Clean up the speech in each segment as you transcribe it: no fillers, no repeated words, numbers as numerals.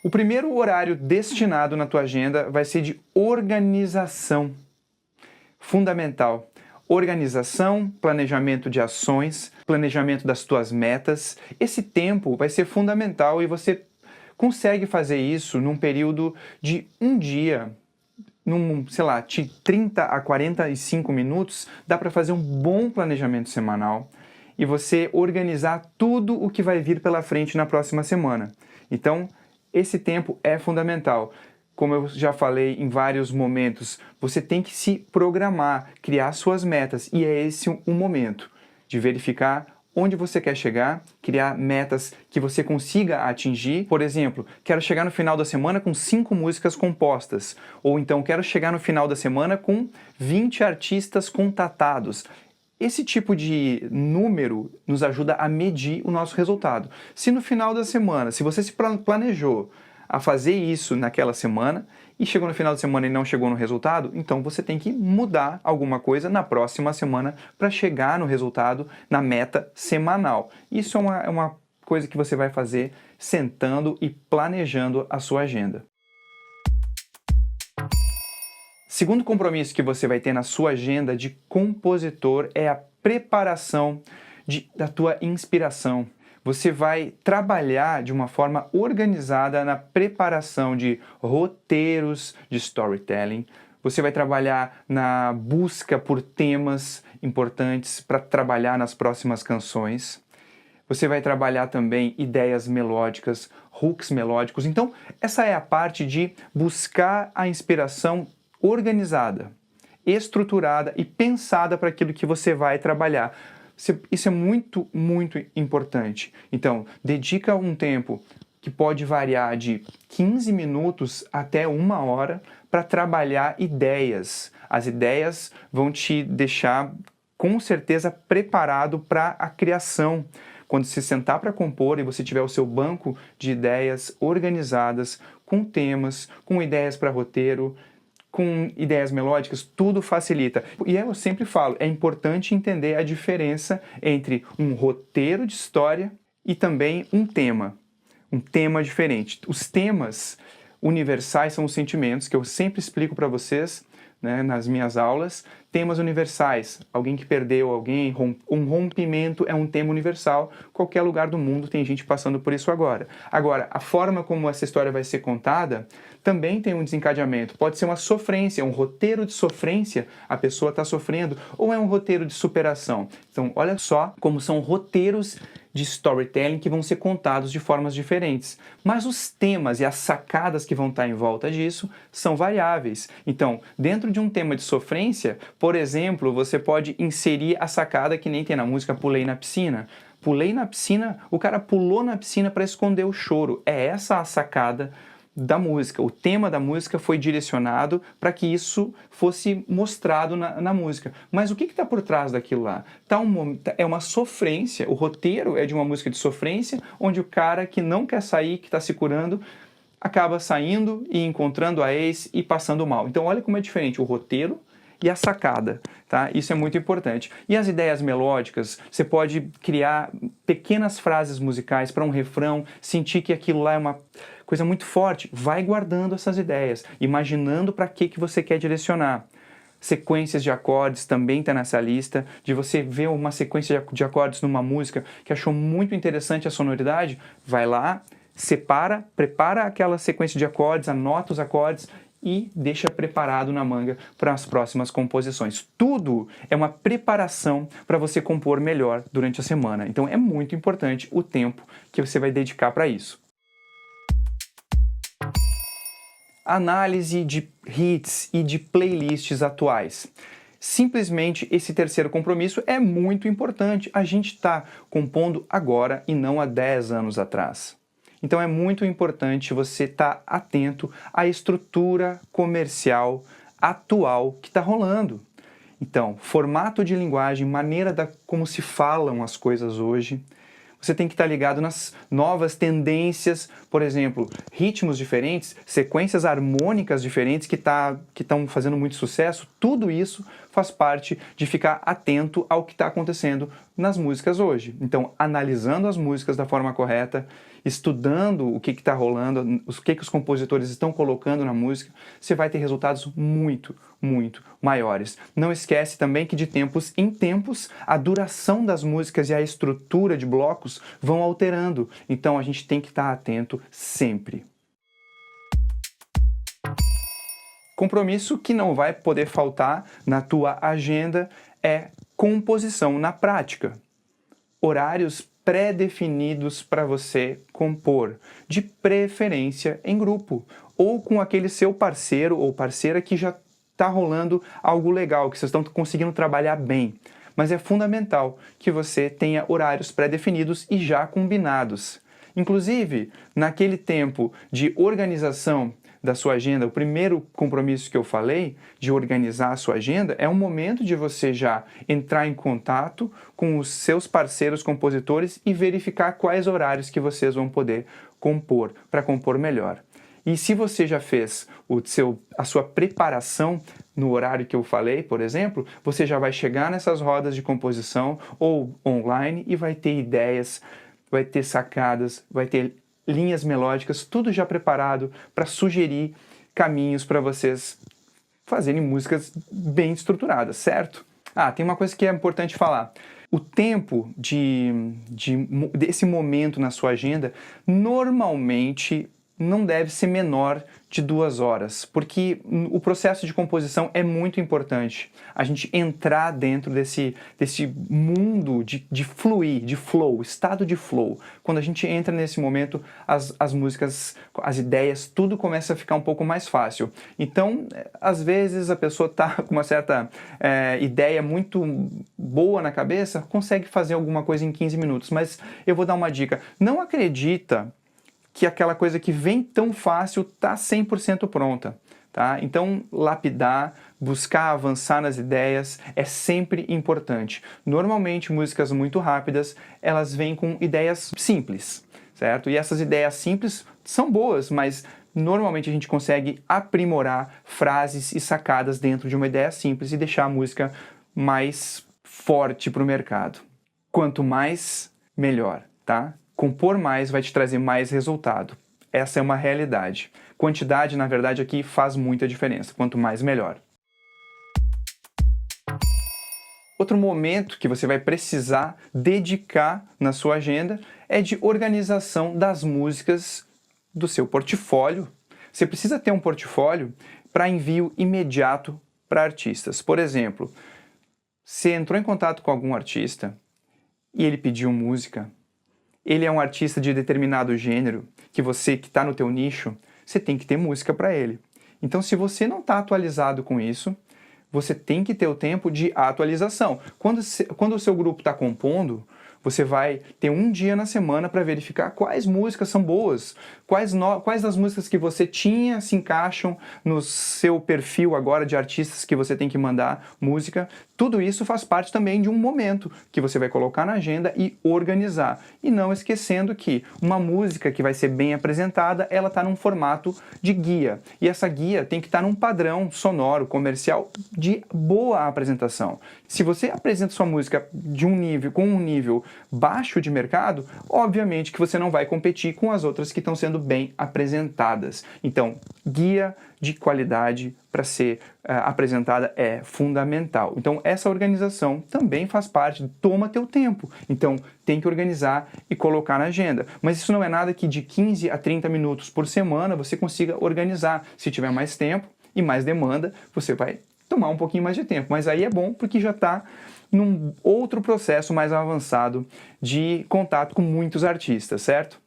O primeiro horário destinado na tua agenda vai ser de organização. Fundamental. Organização, planejamento de ações, planejamento das tuas metas. Esse tempo vai ser fundamental e você consegue fazer isso num período de um dia, sei lá, de 30 a 45 minutos, dá para fazer um bom planejamento semanal e você organizar tudo o que vai vir pela frente na próxima semana. Então, esse tempo é fundamental. Como eu já falei em vários momentos, você tem que se programar, criar suas metas, e é esse o momento de verificar onde você quer chegar, criar metas que você consiga atingir. Por exemplo, quero chegar no final da semana com 5 músicas compostas, ou então quero chegar no final da semana com 20 artistas contatados. Esse tipo de número nos ajuda a medir o nosso resultado. Se no final da semana, se você se planejou a fazer isso naquela semana e chegou no final de semana e não chegou no resultado, então você tem que mudar alguma coisa na próxima semana para chegar no resultado, na meta semanal. Isso é uma coisa que você vai fazer sentando e planejando a sua agenda. Segundo compromisso que você vai ter na sua agenda de compositor é a preparação da tua inspiração. Você vai trabalhar de uma forma organizada na preparação de roteiros de storytelling. Você vai trabalhar na busca por temas importantes para trabalhar nas próximas canções. Você vai trabalhar também ideias melódicas, hooks melódicos. Então, essa é a parte de buscar a inspiração organizada, estruturada e pensada para aquilo que você vai trabalhar. Isso é muito, muito importante. Então, dedica um tempo que pode variar de 15 minutos até 1 hora para trabalhar ideias. As ideias vão te deixar, com certeza, preparado para a criação. Quando se sentar para compor e você tiver o seu banco de ideias organizadas, com temas, com ideias para roteiro, com ideias melódicas, tudo facilita. E eu sempre falo, é importante entender a diferença entre um roteiro de história e também um tema diferente. Os temas universais são os sentimentos, que eu sempre explico para vocês, né, nas minhas aulas. Temas universais, alguém que perdeu alguém, um rompimento é um tema universal, qualquer lugar do mundo tem gente passando por isso agora. Agora, a forma como essa história vai ser contada também tem um desencadeamento, pode ser uma sofrência, um roteiro de sofrência, a pessoa está sofrendo, ou é um roteiro de superação. Então, olha só como são roteiros de storytelling que vão ser contados de formas diferentes. Mas os temas e as sacadas que vão estar em volta disso são variáveis. Então, dentro de um tema de sofrência, por exemplo, você pode inserir a sacada que nem tem na música Pulei na Piscina. Pulei na piscina, o cara pulou na piscina para esconder o choro. É essa a sacada da música. O tema da música foi direcionado para que isso fosse mostrado na música. Mas o que está por trás daquilo lá? É uma sofrência. O roteiro é de uma música de sofrência, onde o cara que não quer sair, que está se curando, acaba saindo e encontrando a ex e passando mal. Então olha como é diferente o roteiro e a sacada, tá? Isso é muito importante. E as ideias melódicas, você pode criar pequenas frases musicais para um refrão, sentir que aquilo lá é uma coisa muito forte. Vai guardando essas ideias, imaginando para que você quer direcionar. Sequências de acordes também está nessa lista, de você ver uma sequência de acordes numa música que achou muito interessante a sonoridade, vai lá, separa, prepara aquela sequência de acordes, anota os acordes e deixa preparado na manga para as próximas composições. Tudo é uma preparação para você compor melhor durante a semana. Então é muito importante o tempo que você vai dedicar para isso. Análise de hits e de playlists atuais. Simplesmente esse terceiro compromisso é muito importante. A gente está compondo agora e não há 10 anos atrás. Então é muito importante você estar atento à estrutura comercial atual que está rolando. Então, formato de linguagem, maneira como se falam as coisas hoje. Você tem que estar ligado nas novas tendências, por exemplo, ritmos diferentes, sequências harmônicas diferentes que estão fazendo muito sucesso. Tudo isso faz parte de ficar atento ao que está acontecendo nas músicas hoje. Então, analisando as músicas da forma correta, estudando o que está rolando, o que os compositores estão colocando na música, você vai ter resultados muito, muito maiores. Não esquece também que de tempos em tempos a duração das músicas e a estrutura de blocos vão alterando. Então a gente tem que estar atento sempre. Compromisso que não vai poder faltar na tua agenda é composição na prática. Horários pré-definidos para você compor, de preferência em grupo, ou com aquele seu parceiro ou parceira que já está rolando algo legal, que vocês estão conseguindo trabalhar bem. Mas é fundamental que você tenha horários pré-definidos e já combinados. Inclusive, naquele tempo de organização da sua agenda, o primeiro compromisso que eu falei, de organizar a sua agenda, é um momento de você já entrar em contato com os seus parceiros compositores e verificar quais horários que vocês vão poder compor, para compor melhor. E se você já fez a sua preparação no horário que eu falei, por exemplo, você já vai chegar nessas rodas de composição ou online e vai ter ideias, vai ter sacadas, vai ter linhas melódicas, tudo já preparado para sugerir caminhos para vocês fazerem músicas bem estruturadas, certo? Tem uma coisa que é importante falar. O tempo desse momento na sua agenda normalmente não deve ser menor de 2 horas, porque o processo de composição é muito importante. A gente entrar dentro desse mundo de fluir, de flow, estado de flow. Quando a gente entra nesse momento, as músicas, as ideias, tudo começa a ficar um pouco mais fácil. Então, às vezes a pessoa está com uma certa ideia muito boa na cabeça, consegue fazer alguma coisa em 15 minutos, mas eu vou dar uma dica. Não acredita que aquela coisa que vem tão fácil está 100% pronta, tá? Então, lapidar, buscar avançar nas ideias é sempre importante. Normalmente, músicas muito rápidas, elas vêm com ideias simples, certo? E essas ideias simples são boas, mas normalmente a gente consegue aprimorar frases e sacadas dentro de uma ideia simples e deixar a música mais forte para o mercado. Quanto mais, melhor, tá? Compor mais vai te trazer mais resultado. Essa é uma realidade. Quantidade, na verdade, aqui faz muita diferença. Quanto mais, melhor. Outro momento que você vai precisar dedicar na sua agenda é de organização das músicas do seu portfólio. Você precisa ter um portfólio para envio imediato para artistas. Por exemplo, você entrou em contato com algum artista e ele pediu música. Ele é um artista de determinado gênero, que está no teu nicho, você tem que ter música para ele. Então, se você não está atualizado com isso, você tem que ter o tempo de atualização. Quando o seu grupo está compondo, você vai ter um dia na semana para verificar quais músicas são boas, quais das músicas que você tinha se encaixam no seu perfil agora de artistas que você tem que mandar música. Tudo isso faz parte também de um momento que você vai colocar na agenda e organizar. E não esquecendo que uma música que vai ser bem apresentada, ela está num formato de guia. E essa guia tem que estar num padrão sonoro, comercial, de boa apresentação. Se você apresenta sua música com um nível baixo de mercado, obviamente que você não vai competir com as outras que estão sendo bem apresentadas. Então, guia de qualidade para ser apresentada é fundamental. Então, essa organização também faz parte, toma teu tempo. Então, tem que organizar e colocar na agenda. Mas isso não é nada que de 15 a 30 minutos por semana você consiga organizar. Se tiver mais tempo e mais demanda, você vai tomar um pouquinho mais de tempo. Mas aí é bom porque já está num outro processo mais avançado de contato com muitos artistas, certo?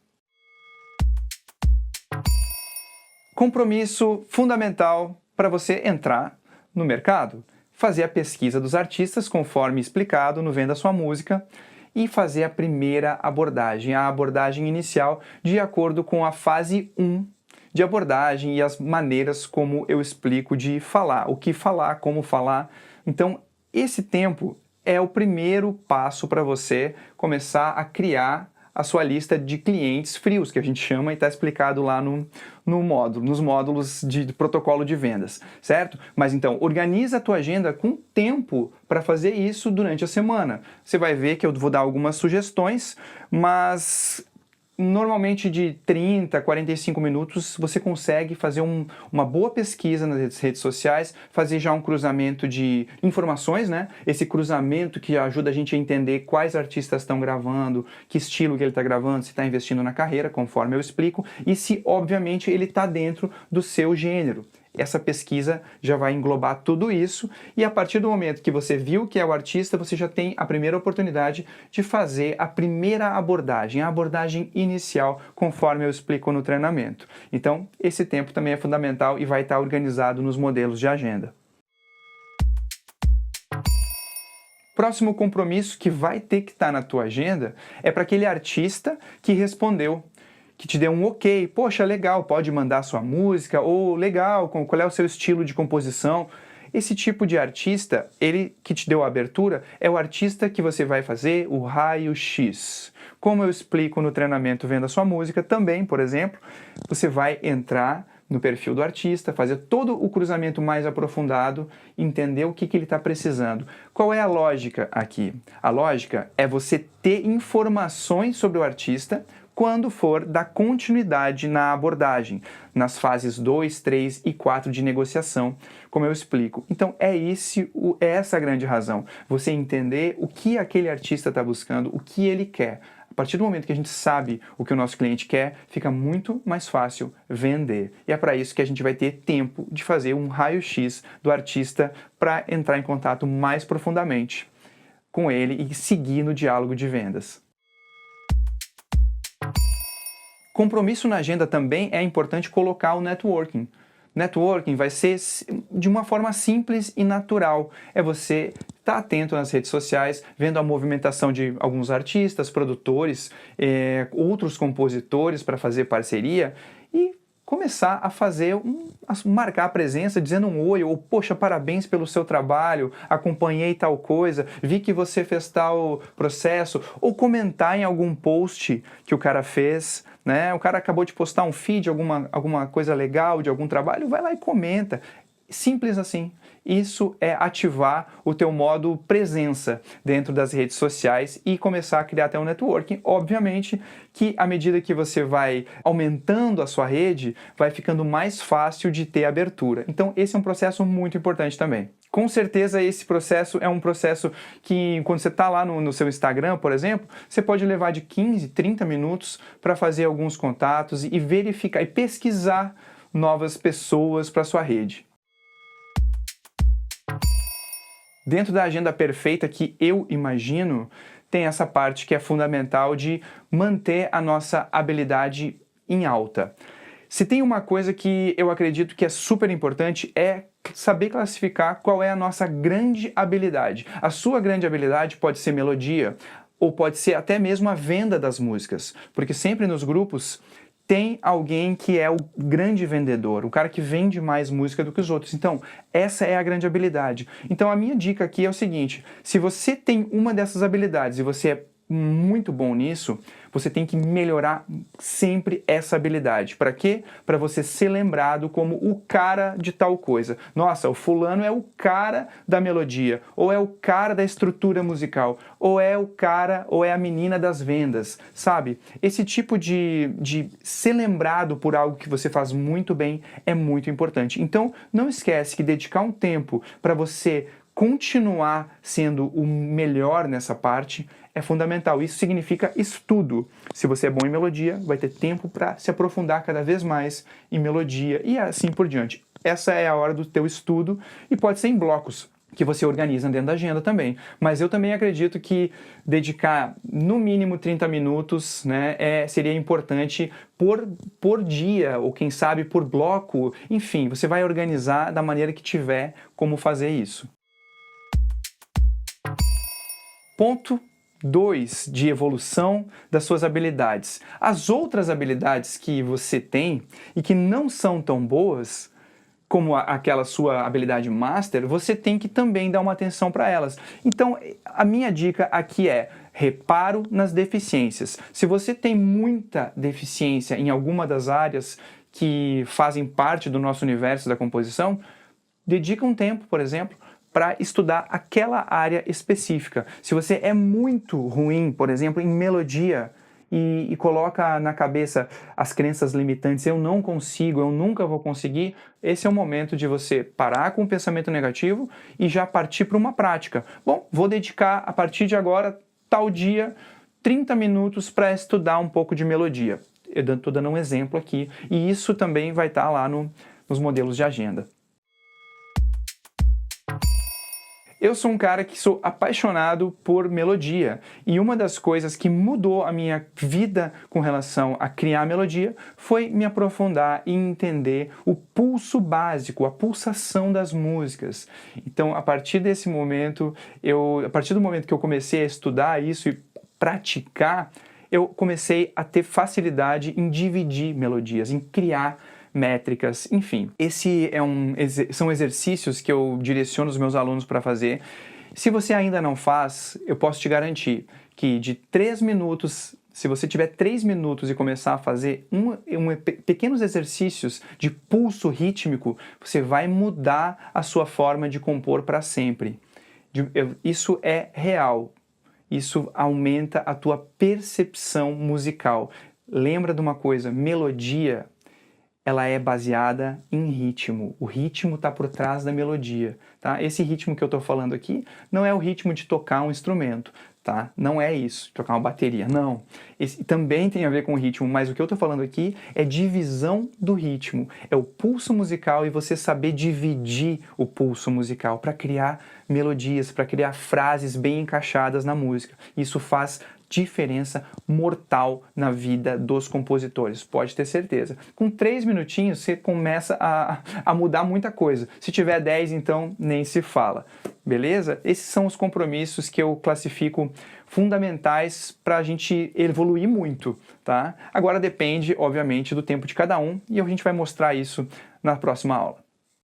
Compromisso fundamental para você entrar no mercado. Fazer a pesquisa dos artistas conforme explicado no Venda Sua Música e fazer a primeira abordagem, a abordagem inicial de acordo com a fase 1 de abordagem e as maneiras como eu explico de falar, o que falar, como falar. Então, esse tempo é o primeiro passo para você começar a criar a sua lista de clientes frios, que a gente chama e está explicado lá nos módulos de protocolo de vendas, certo? Mas então, organiza a tua agenda com tempo para fazer isso durante a semana. Você vai ver que eu vou dar algumas sugestões, mas normalmente de 30 a 45 minutos você consegue fazer uma boa pesquisa nas redes sociais, fazer já um cruzamento de informações, né? Esse cruzamento que ajuda a gente a entender quais artistas estão gravando, que estilo que ele está gravando, se está investindo na carreira, conforme eu explico, e se, obviamente, ele está dentro do seu gênero. Essa pesquisa já vai englobar tudo isso e a partir do momento que você viu que é o artista, você já tem a primeira oportunidade de fazer a primeira abordagem, a abordagem inicial, conforme eu explico no treinamento. Então, esse tempo também é fundamental e vai estar organizado nos modelos de agenda. Próximo compromisso que vai ter que estar na tua agenda é para aquele artista que respondeu, que te deu um ok, poxa, legal, pode mandar sua música, ou legal, qual é o seu estilo de composição. Esse tipo de artista, ele que te deu a abertura, é o artista que você vai fazer o raio-x. Como eu explico no treinamento Venda Sua Música, também, por exemplo, você vai entrar no perfil do artista, fazer todo o cruzamento mais aprofundado, entender o que ele está precisando. Qual é a lógica aqui? A lógica é você ter informações sobre o artista quando for dar continuidade na abordagem, nas fases 2, 3 e 4 de negociação, como eu explico. Então é essa a grande razão, você entender o que aquele artista está buscando, o que ele quer. A partir do momento que a gente sabe o que o nosso cliente quer, fica muito mais fácil vender. E é para isso que a gente vai ter tempo de fazer um raio-x do artista para entrar em contato mais profundamente com ele e seguir no diálogo de vendas. Compromisso na agenda também é importante colocar o networking. Networking vai ser de uma forma simples e natural. É você estar atento nas redes sociais, vendo a movimentação de alguns artistas, produtores, outros compositores para fazer parceria e começar a marcar a presença, dizendo um oi, ou poxa, parabéns pelo seu trabalho, acompanhei tal coisa, vi que você fez tal processo, ou comentar em algum post que o cara fez, né? O cara acabou de postar um feed, alguma coisa legal de algum trabalho, vai lá e comenta. Simples assim. Isso é ativar o teu modo presença dentro das redes sociais e começar a criar até um networking. Obviamente que à medida que você vai aumentando a sua rede, vai ficando mais fácil de ter abertura. Então esse é um processo muito importante também. Com certeza esse processo é um processo que quando você está lá no seu Instagram, por exemplo, você pode levar de 15, 30 minutos para fazer alguns contatos e verificar e pesquisar novas pessoas para sua rede. Dentro da agenda perfeita que eu imagino, tem essa parte que é fundamental de manter a nossa habilidade em alta. Se tem uma coisa que eu acredito que é super importante é saber classificar qual é a nossa grande habilidade. A sua grande habilidade pode ser melodia ou pode ser até mesmo a venda das músicas, porque sempre nos grupos tem alguém que é o grande vendedor, o cara que vende mais música do que os outros. Então, essa é a grande habilidade. Então, a minha dica aqui é o seguinte, se você tem uma dessas habilidades e você é muito bom nisso, você tem que melhorar sempre essa habilidade. Para quê? Para você ser lembrado como o cara de tal coisa. Nossa, o fulano é o cara da melodia, ou é o cara da estrutura musical, ou é o cara, ou é a menina das vendas, sabe? Esse tipo de ser lembrado por algo que você faz muito bem é muito importante. Então, não esquece que dedicar um tempo para você continuar sendo o melhor nessa parte é fundamental. Isso significa estudo. Se você é bom em melodia, vai ter tempo para se aprofundar cada vez mais em melodia e assim por diante. Essa é a hora do teu estudo e pode ser em blocos que você organiza dentro da agenda também. Mas eu também acredito que dedicar no mínimo 30 minutos, né, seria importante por dia, ou quem sabe por bloco. Enfim, você vai organizar da maneira que tiver como fazer isso. Ponto 2 de evolução das suas habilidades. As outras habilidades que você tem e que não são tão boas, como aquela sua habilidade master, você tem que também dar uma atenção para elas. Então, a minha dica aqui é: reparo nas deficiências. Se você tem muita deficiência em alguma das áreas que fazem parte do nosso universo da composição, dedica um tempo, por exemplo, para estudar aquela área específica. Se você é muito ruim, por exemplo, em melodia, e coloca na cabeça as crenças limitantes, eu não consigo, eu nunca vou conseguir, esse é o momento de você parar com o pensamento negativo e já partir para uma prática. Bom, vou dedicar a partir de agora, tal dia, 30 minutos para estudar um pouco de melodia. Eu estou dando um exemplo aqui, e isso também vai estar lá nos modelos de agenda. Eu sou um cara que sou apaixonado por melodia, e uma das coisas que mudou a minha vida com relação a criar melodia foi me aprofundar e entender o pulso básico, a pulsação das músicas. Então, a partir desse momento, a partir do momento que eu comecei a estudar isso e praticar, eu comecei a ter facilidade em dividir melodias, em criar métricas, enfim. São exercícios que eu direciono os meus alunos para fazer. Se você ainda não faz, eu posso te garantir que de 3 minutos, se você tiver 3 minutos e começar a fazer pequenos exercícios de pulso rítmico, você vai mudar a sua forma de compor para sempre. Isso é real. Isso aumenta a tua percepção musical. Lembra de uma coisa, melodia, ela é baseada em ritmo. O ritmo está por trás da melodia, tá? Esse ritmo que eu estou falando aqui não é o ritmo de tocar um instrumento, tá? Não é isso, tocar uma bateria, não. Esse também tem a ver com o ritmo, mas o que eu estou falando aqui é divisão do ritmo. É o pulso musical e você saber dividir o pulso musical para criar melodias, para criar frases bem encaixadas na música. Isso faz diferença mortal na vida dos compositores, pode ter certeza. Com 3 minutinhos você começa a mudar muita coisa. Se tiver 10, então nem se fala. Beleza? Esses são os compromissos que eu classifico fundamentais para a gente evoluir muito, tá? Agora depende, obviamente, do tempo de cada um, e a gente vai mostrar isso na próxima aula.